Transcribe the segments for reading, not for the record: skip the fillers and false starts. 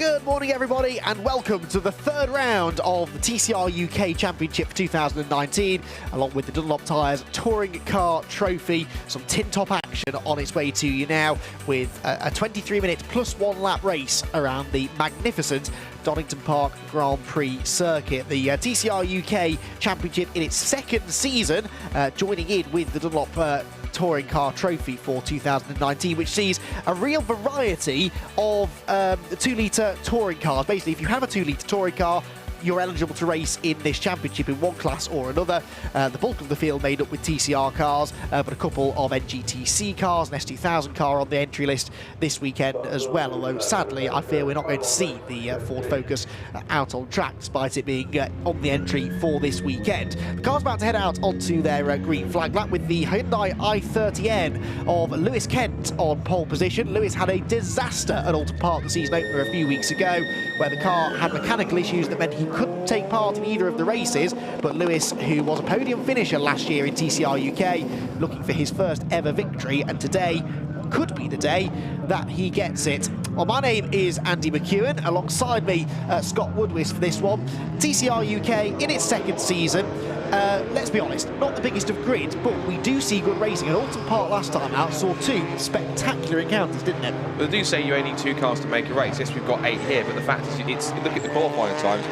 Good morning, everybody, and welcome to the third round of the TCR UK Championship for 2019, along with the Dunlop Tyres Touring Car Trophy. Some tin-top action on its way to you now, with a 23-minute plus one lap race around the magnificent Donington Park Grand Prix circuit. The TCR UK Championship in its second season, joining in with the Dunlop Touring Car Trophy for 2019, which sees a real variety of 2-litre touring cars. Basically, if you have a 2-litre touring car, you're eligible to race in this championship in one class or another. The bulk of the field made up with TCR cars, but a couple of NGTC cars, an S2000 car on the entry list this weekend as well, although sadly I fear we're not going to see the Ford Focus out on track, despite it being on the entry for this weekend. The car's about to head out onto their green flag lap with the Hyundai i30N of Lewis Kent on pole position. Lewis had a disaster at Alton Park the season opener a few weeks ago, where the car had mechanical issues that meant he couldn't take part in either of the races, but Lewis, who was a podium finisher last year in TCR UK, looking for his first ever victory, and today could be the day that he gets it. Well, my name is Andy McEwen, alongside me Scott Woodwis for this one. TCR UK in its second season. Let's be honest, not the biggest of grids, but we do see good racing. And Alton Park last time out saw two spectacular encounters, didn't it? Well, they do say you only need 2 cars to make a race. Yes, we've got 8 here, but the fact is, look at the qualifying times.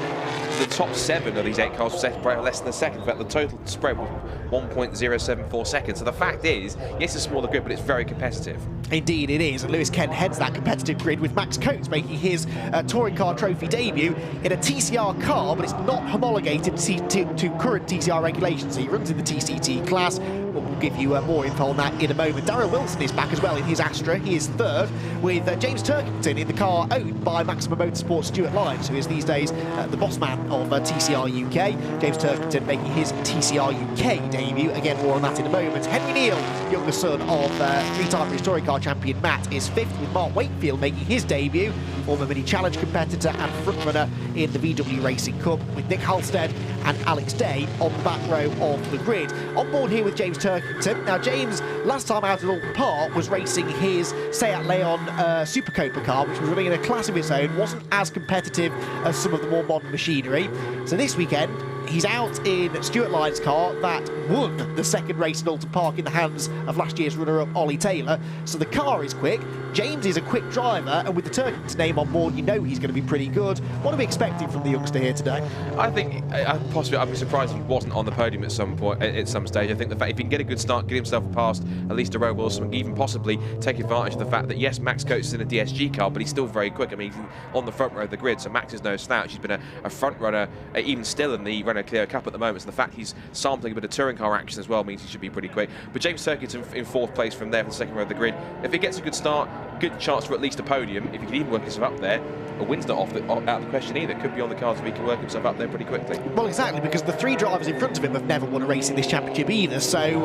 The top 7 of these 8 cars were separated less than a second. In fact, the total spread was 1.074 seconds. So the fact is, yes, it's a smaller grid, but it's very competitive. Indeed it is, and Lewis Kent heads that competitive grid, with Max Coates making his Touring Car Trophy debut in a TCR car, but it's not homologated to current TCR regulations, so he runs in the TCT class. We'll give you more info on that in a moment. Darryl Wilson is back as well in his Astra. He is third, with James Turkington in the car owned by Maximum Motorsport Stuart Lyons, who is these days the boss man of TCR UK. James Turkington making his TCR UK debut. Again, more on that in a moment. Henry Neal, younger son of 3-time British Touring Car champion Matt, is 5th, with Mark Wakefield making his debut, former Mini Challenge competitor and frontrunner in the VW Racing Cup, with Nick Halstead and Alex Day on the back row of the grid. On board here with James Turkington. Now, James, last time out at Alton Park, was racing his Seat Leon Super Copa car, which was running in a class of its own, wasn't as competitive as some of the more modern machinery. So this weekend, he's out in Stuart Lyons' car that won the second race at Alton Park in the hands of last year's runner-up Ollie Taylor. So the car is quick, James is a quick driver, and with the Turkington name on board, you know he's going to be pretty good. What are we expecting from the youngster here today? I think, possibly, I'd be surprised if he wasn't on the podium at some point, at some stage. I think the fact if he can get a good start, get himself past at least Darryl Wilson, and even possibly take advantage of the fact that, yes, Max Coates is in a DSG car, but he's still very quick. I mean, he's on the front row of the grid, so Max is no slouch. He's been a front runner, even still in the Renault Clio Cup at the moment, so the fact he's sampling a bit of touring car action as well means he should be pretty quick. But James Turkington in 4th place from there for the second row of the grid. If he gets a good start, good chance for at least a podium. If he can even work himself up there, a win's not out of the question either. Could be on the cards if he can work himself up there pretty quickly. Well, exactly, because the 3 drivers in front of him have never won a race in this championship either, so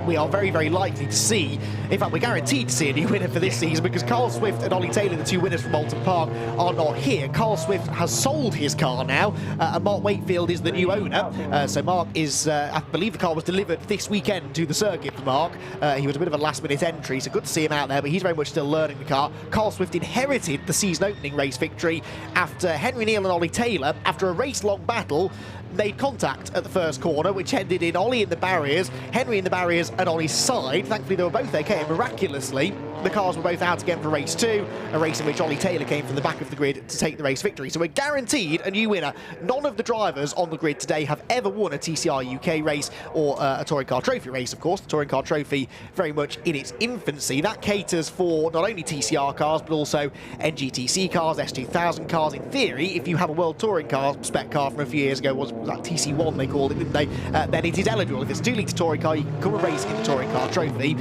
we are very, very likely to see, in fact, we're guaranteed to see a new winner for this season, because Carl Swift and Ollie Taylor, the 2 winners from Alton Park, are not here. Carl Swift has sold his car now, and Mark Wakefield is the new owner. So Mark is, I believe the car was delivered this weekend to the circuit for Mark. He was a bit of a last-minute entry, so good to see him out there, but he's very much still learning the car. Carl Swift inherited the season opening race victory after Henry Neal and Ollie Taylor, after a race-long battle, made contact at the first corner, which ended in Ollie in the barriers, Henry in the barriers and Ollie's side. Thankfully, they were both okay, and miraculously, the cars were both out again for race 2, a race in which Ollie Taylor came from the back of the grid to take the race victory. So we're guaranteed a new winner. None of the drivers on the grid today have ever won a TCR UK race or a Touring Car Trophy race, of course. The Touring Car Trophy very much in its infancy. That caters for not only TCR cars, but also NGTC cars, S2000 cars. In theory, if you have a World Touring Car spec car from a few years ago, was that TC1 they called it, didn't they? Then it is eligible. If it's a 2-litre touring car, you can come and race in the Touring Car Trophy.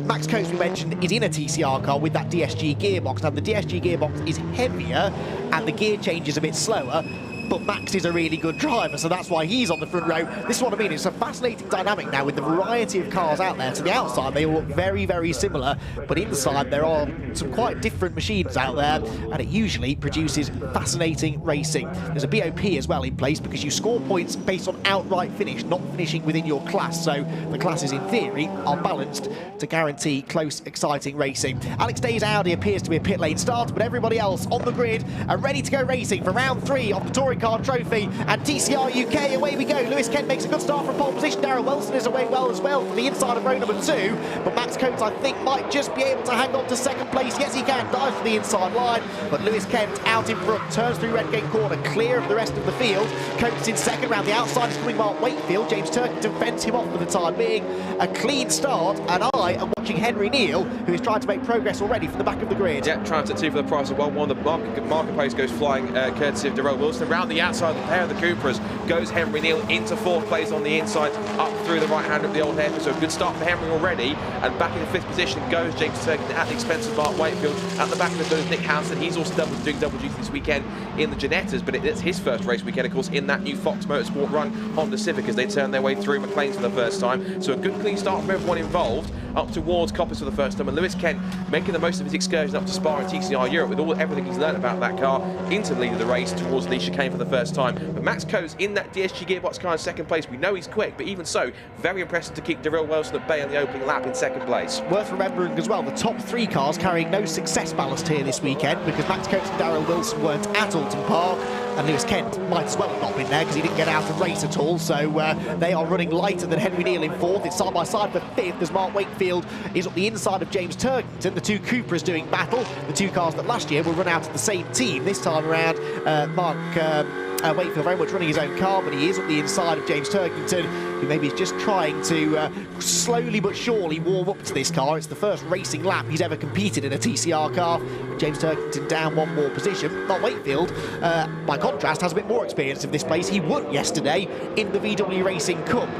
Max Coates, we mentioned, is in a TCR car with that DSG gearbox. Now, the DSG gearbox is heavier and the gear change is a bit slower, but Max is a really good driver, so that's why he's on the front row. This is what I mean, it's a fascinating dynamic now with the variety of cars out there. To the outside, they all look very, very similar, but inside there are some quite different machines out there, and it usually produces fascinating racing. There's a BOP as well in place because you score points based on outright finish, not finishing within your class, so the classes in theory are balanced to guarantee close, exciting racing. Alex Day's Audi appears to be a pit lane start, but everybody else on the grid are ready to go racing for round 3 of the Touring Car Trophy, and TCR UK, away we go. Lewis Kent makes a good start from pole position. Darrell Wilson is away well as well from the inside of row number 2, but Max Coates, I think, might just be able to hang on to second place. Yes, he can, dives for the inside line, but Lewis Kent out in front, turns through Redgate Corner, clear of the rest of the field. Coates in second, round the outside is coming Mark Wakefield. James Turkington fends him off for the time being. A clean start, and I am watching Henry Neal, who is trying to make progress already from the back of the grid. Yeah, trying to 2 for the price of 1-1. The marketplace goes flying courtesy of Darrell Wilson. Around the outside, the pair of the Cupras goes Henry Neal into 4th place on the inside, up through the right hand of the old hairpin. So a good start for Henry already, and back in 5th position goes James Turkington at the expense of Mark Wakefield. At the back of the field is Nick Housen. He's also doing double duty this weekend in the Ginettas, but it's his first race weekend, of course, in that new Fox Motorsport run Honda Civic as they turn their way through McLean's for the first time. So a good clean start from everyone involved, up towards Coppers for the first time, and Lewis Kent making the most of his excursion up to Spa and TCR Europe with everything he's learned about that car into the lead of the race towards the chicane for the first time. But Max Coates in that DSG gearbox car in 2nd place. We know he's quick, but even so, very impressive to keep Darrell Wilson at bay on the opening lap in 2nd place. Worth remembering as well, the top 3 cars carrying no success ballast here this weekend because Max Coates and Darrell Wilson weren't at Alton Park, and Lewis Kent might as well have not been there because he didn't get out and race at all, so they are running lighter than Henry Neal in 4th. It's side by side for 5th as Mark Wakefield is up the inside of James Turkington. The 2 Cupras doing battle, the 2 cars that last year will run out of the same team. This time around, Mark Wakefield very much running his own car, but he is on the inside of James Turkington, who maybe is just trying to slowly but surely warm up to this car. It's the first racing lap he's ever competed in a TCR car. James Turkington down 1 more position. Mark Wakefield, by contrast, has a bit more experience of this place. He won yesterday in the VW Racing Cup.